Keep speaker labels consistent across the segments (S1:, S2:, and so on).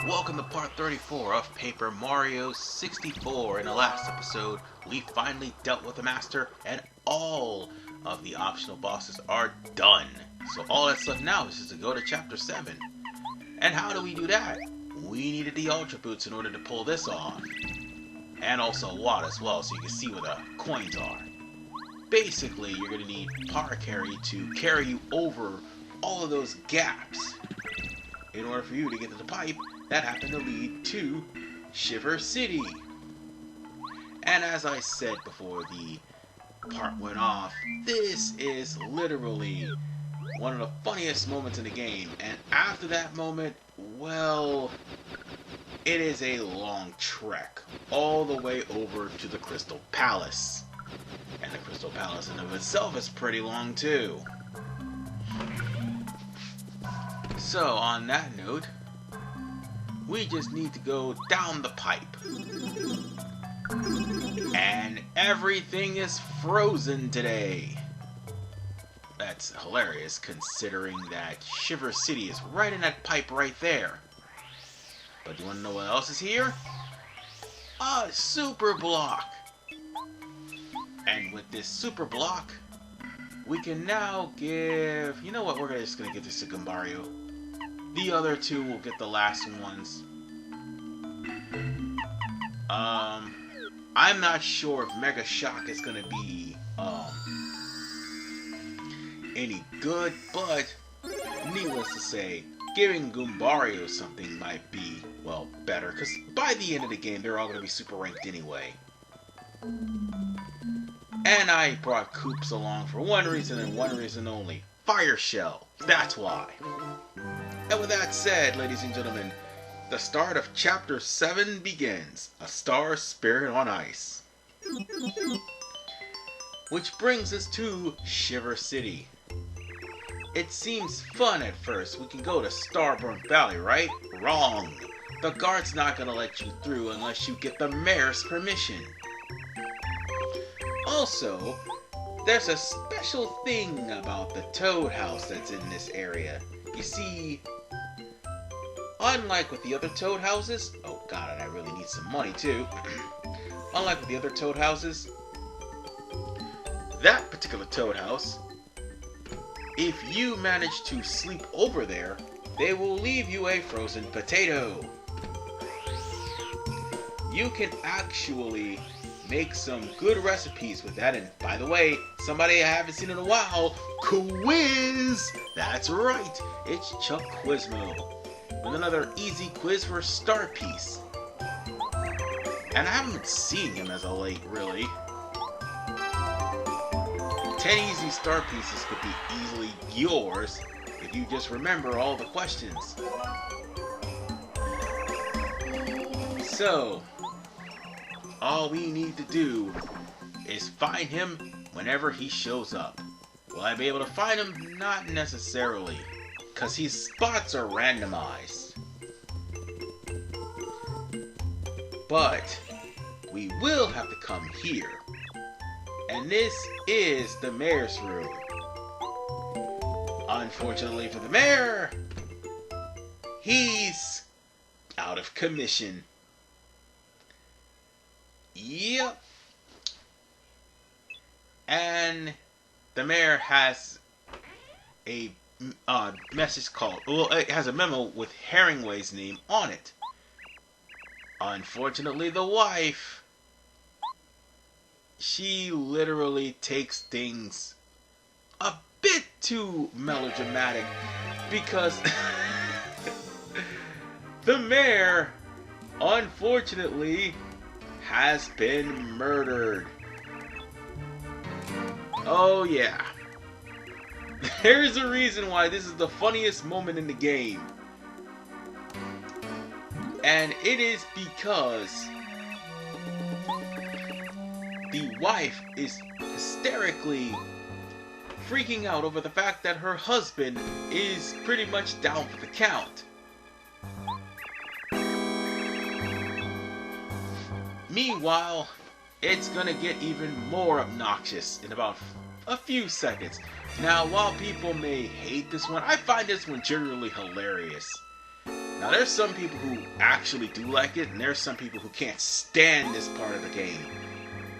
S1: Welcome to part 34 of Paper Mario 64. In the last episode, we finally dealt with the Master and all of the optional bosses are done. So all that's left now is just to go to Chapter 7. And how do we do that? We needed the Ultra Boots in order to pull this off. And also a Watt as well, so you can see where the coins are. Basically, you're going to need Power Carry to carry you over all of those gaps. In order for you to get to the pipe, that happened to lead to Shiver City. And as I said before the part went off, this is literally one of the funniest moments in the game. And after that moment, well, it is a long trek all the way over to the Crystal Palace. And the Crystal Palace in of itself is pretty long too. So on that note, we just need to go down the pipe. And everything is frozen today. That's hilarious considering that Shiver City is right in that pipe right there. But do you want to know what else is here? A super block. And with this super block, we can now give... You know what? We're just going to give this to Gumbario. The other two will get the last ones. I'm not sure if Mega Shock is going to be any good, but needless to say, giving Goombario something might be, well, better, because by the end of the game, they're all going to be super ranked anyway. And I brought Koops along for one reason and one reason only. Fire Shell. That's why. And with that said, ladies and gentlemen, the start of Chapter 7 begins. A Star Spirit on Ice. Which brings us to Shiver City. It seems fun at first. We can go to Starburnt Valley, right? Wrong. The guard's not going to let you through unless you get the mayor's permission. Also, there's a special thing about the Toad House that's in this area. You see, unlike with the other Toad houses, oh god, and I really need some money too. Unlike with the other Toad houses, that particular Toad house, if you manage to sleep over there, they will leave you a frozen potato. You can actually make some good recipes with that. And by the way, somebody I haven't seen in a while, quiz! That's right, it's Chuck Quizmo with another easy quiz for a star piece. And I haven't been seeing him as of late, really. 10 easy star pieces could be easily yours if you just remember all the questions. So, all we need to do is find him whenever he shows up. Will I be able to find him? Not necessarily, because his spots are randomized. But we will have to come here. And this is the mayor's room. Unfortunately for the mayor, he's out of commission. Yep. And the mayor has a message called, well, it has a memo with Herringway's name on it. Unfortunately, the wife, she literally takes things a bit too melodramatic because the mayor, unfortunately, has been murdered. Oh yeah. There's a reason why this is the funniest moment in the game. And it is because the wife is hysterically freaking out over the fact that her husband is pretty much down for the count. Meanwhile, it's gonna get even more obnoxious in about a few seconds. Now, while people may hate this one, I find this one generally hilarious. Now, there's some people who actually do like it, and there's some people who can't stand this part of the game.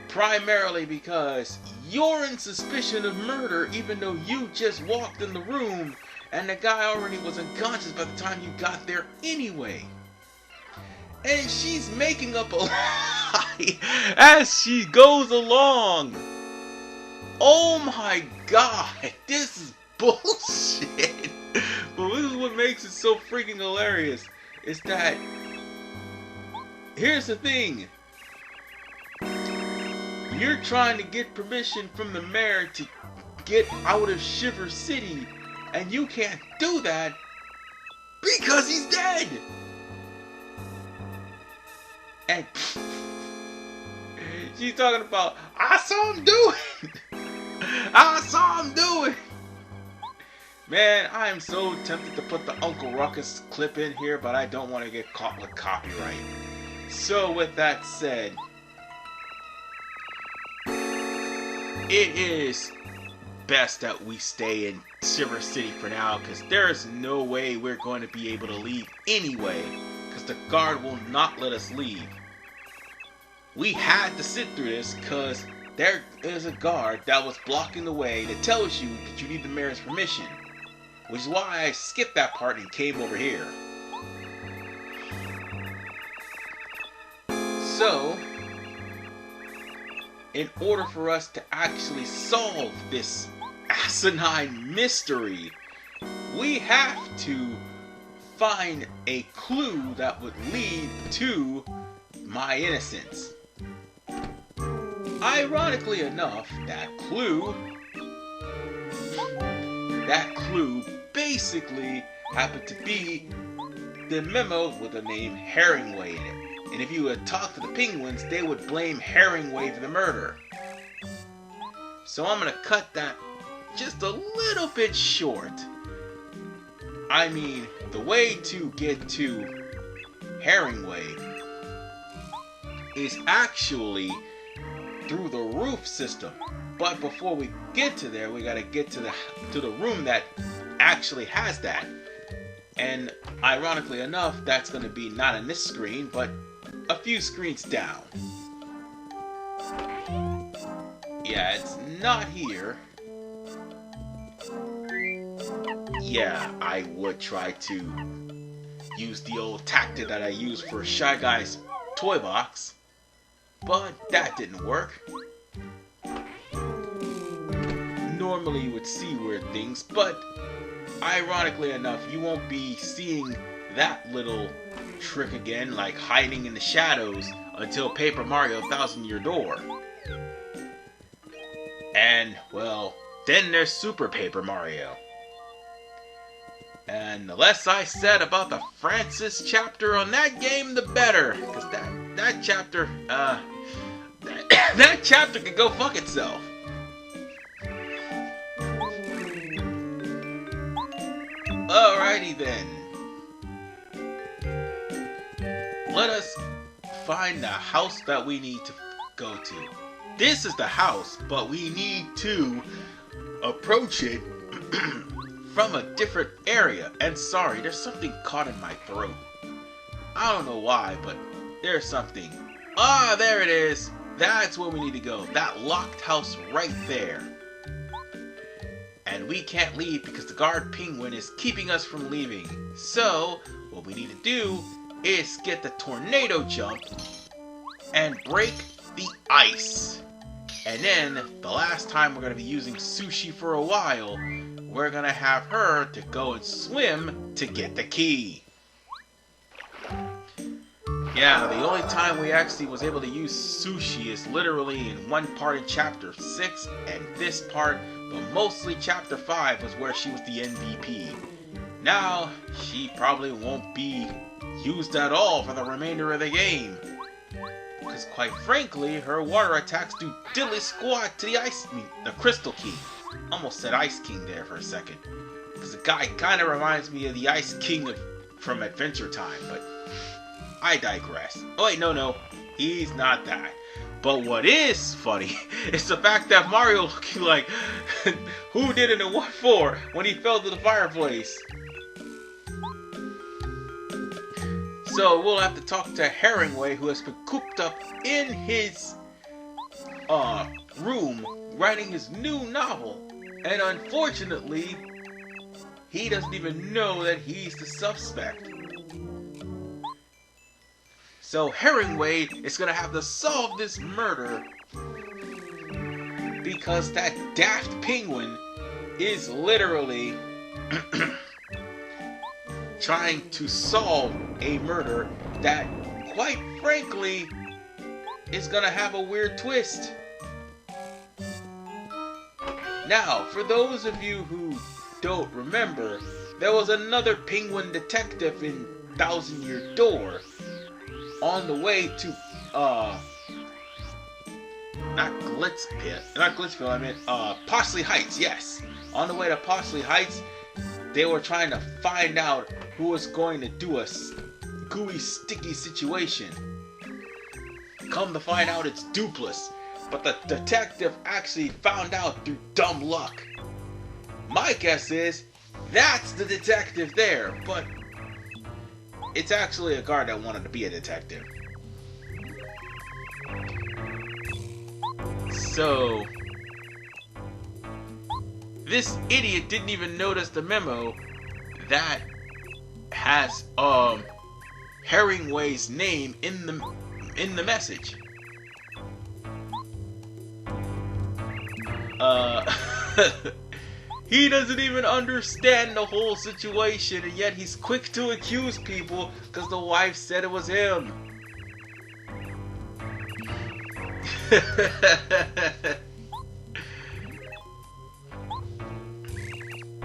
S1: Primarily because you're in suspicion of murder even though you just walked in the room and the guy already was unconscious by the time you got there anyway. And she's making up a lie as she goes along. Oh my god, this is bullshit. But this is what makes it so freaking hilarious. Is that, here's the thing. You're trying to get permission from the mayor to get out of Shiver City, and you can't do that because he's dead. And she's talking about, I saw him do it. I saw him do it. Man, I am so tempted to put the Uncle Ruckus clip in here, but I don't want to get caught with copyright. So with that said, it is best that we stay in Shiver City for now, because there is no way we're going to be able to leave anyway, because the guard will not let us leave. We had to sit through this because there is a guard that was blocking the way that tells you that you need the mayor's permission. Which is why I skipped that part and came over here. So, in order for us to actually solve this asinine mystery, we have to find a clue that would lead to my innocence. Ironically enough, that clue basically happened to be the memo with the name Herringway in it. And if you had talked to the penguins, they would blame Herringway for the murder. So I'm going to cut that just a little bit short. I mean, the way to get to Herringway is actually through the roof system. But before we get to there, we gotta get to the room that actually has that. And ironically enough, that's gonna be not in this screen, but a few screens down. Yeah, it's not here. Yeah, I would try to use the old tactic that I used for Shy Guy's toy box, but that didn't work. Normally you would see weird things, but ironically enough, you won't be seeing that little trick again, like hiding in the shadows, until Paper Mario Thousand Year Door. And, well, then there's Super Paper Mario. And the less I said about the Francis chapter on that game, the better. Because that chapter, that chapter could go fuck itself. Alrighty then. Let us find the house that we need to go to. This is the house, but we need to approach it from a different area. And sorry, there's something caught in my throat. I don't know why, but there's something. Ah, there it is. That's where we need to go. That locked house right there. And we can't leave because the guard penguin is keeping us from leaving. So, what we need to do is get the tornado jump and break the ice. And then, the last time we're going to be using Sushi for a while, we're going to have her to go and swim to get the key. Yeah, the only time we actually was able to use Sushi is literally in one part in Chapter 6 and this part, but mostly Chapter 5 was where she was the MVP. Now, she probably won't be used at all for the remainder of the game. Because quite frankly, her water attacks do diddly squat to the Crystal Key. Almost said Ice King there for a second. Because the guy kind of reminds me of the Ice King from Adventure Time, but I digress. Oh wait, no, he's not that. But what is funny is the fact that Mario looking like who did it and what for when he fell to the fireplace. So we'll have to talk to Herringway, who has been cooped up in his room writing his new novel. And unfortunately, he doesn't even know that he's the suspect. So Herringway is gonna have to solve this murder because that daft penguin is literally trying to solve a murder that, quite frankly, is gonna have a weird twist. Now, for those of you who don't remember, there was another penguin detective in Thousand Year Door on the way to, not Glitzville, I meant, Postley Heights, yes. On the way to Postley Heights, they were trying to find out who was going to do a gooey, sticky situation. Come to find out it's Duplass, but the detective actually found out through dumb luck. My guess is, that's the detective there, but it's actually a guard that wanted to be a detective. So, this idiot didn't even notice the memo that has Herringway's name in the message. He doesn't even understand the whole situation, and yet he's quick to accuse people because the wife said it was him.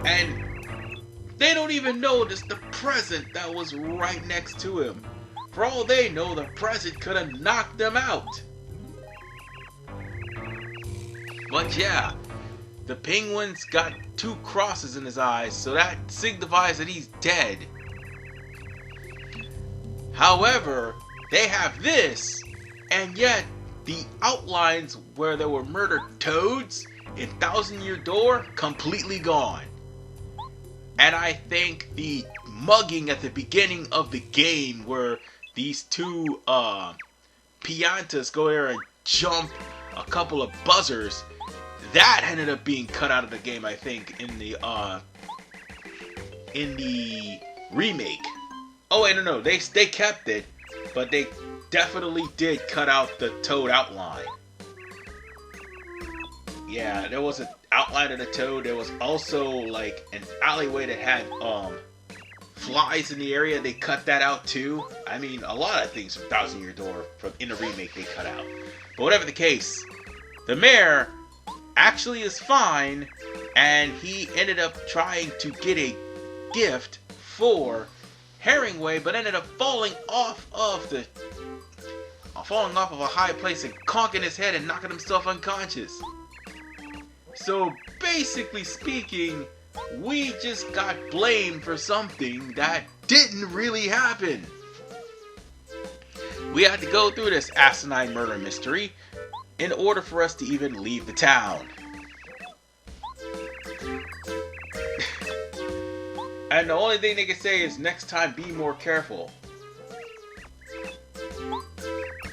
S1: And they don't even notice the present that was right next to him. For all they know, the present could have knocked them out. But yeah, the penguin's got 2 crosses in his eyes, so that signifies that he's dead. However, they have this, and yet the outlines where there were murdered toads in Thousand Year Door completely gone. And I think the mugging at the beginning of the game where these 2 piantas go there and jump a couple of buzzers, that ended up being cut out of the game, I think, in the remake. Oh wait, no, they kept it, but they definitely did cut out the toad outline. Yeah, there was an outline of the toad. There was also like an alleyway that had flies in the area. They cut that out too. I mean, a lot of things from Thousand Year Door in the remake they cut out. But whatever the case, the mayor actually is fine, and he ended up trying to get a gift for Herringway, but ended up falling off of a high place and conking his head and knocking himself unconscious. So basically speaking, we just got blamed for something that didn't really happen. We had to go through this asinine murder mystery in order for us to even leave the town. And the only thing they can say is next time be more careful.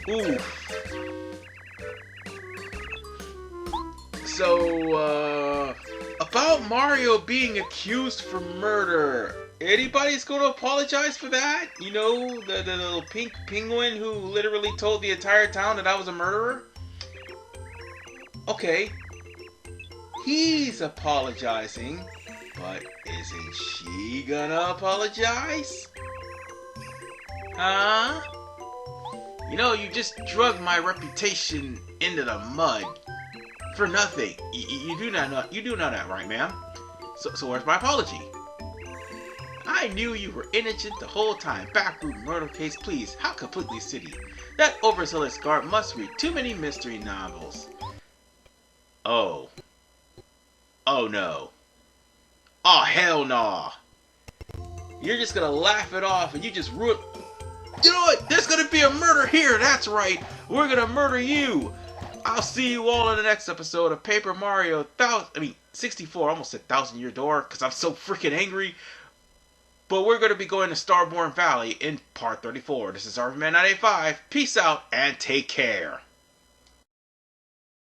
S1: Oof. So, about Mario being accused for murder, anybody's gonna apologize for that? You know, the little pink penguin who literally told the entire town that I was a murderer? Okay, he's apologizing, but isn't she gonna apologize? Huh? You know, you just drug my reputation into the mud for nothing. You do not know that, right, ma'am? So where's my apology? I knew you were innocent the whole time. Backroom murder case, please. How completely city? That overzealous guard must read too many mystery novels. Oh. Oh no. Oh hell no. You're just gonna laugh it off and you just ruin... You know what? There's gonna be a murder here. That's right. We're gonna murder you. I'll see you all in the next episode of Paper Mario 64. I almost said Thousand Year Door because I'm so freaking angry. But we're going to be going to Starborn Valley in part 34. This is RVman 985. Peace out and take care.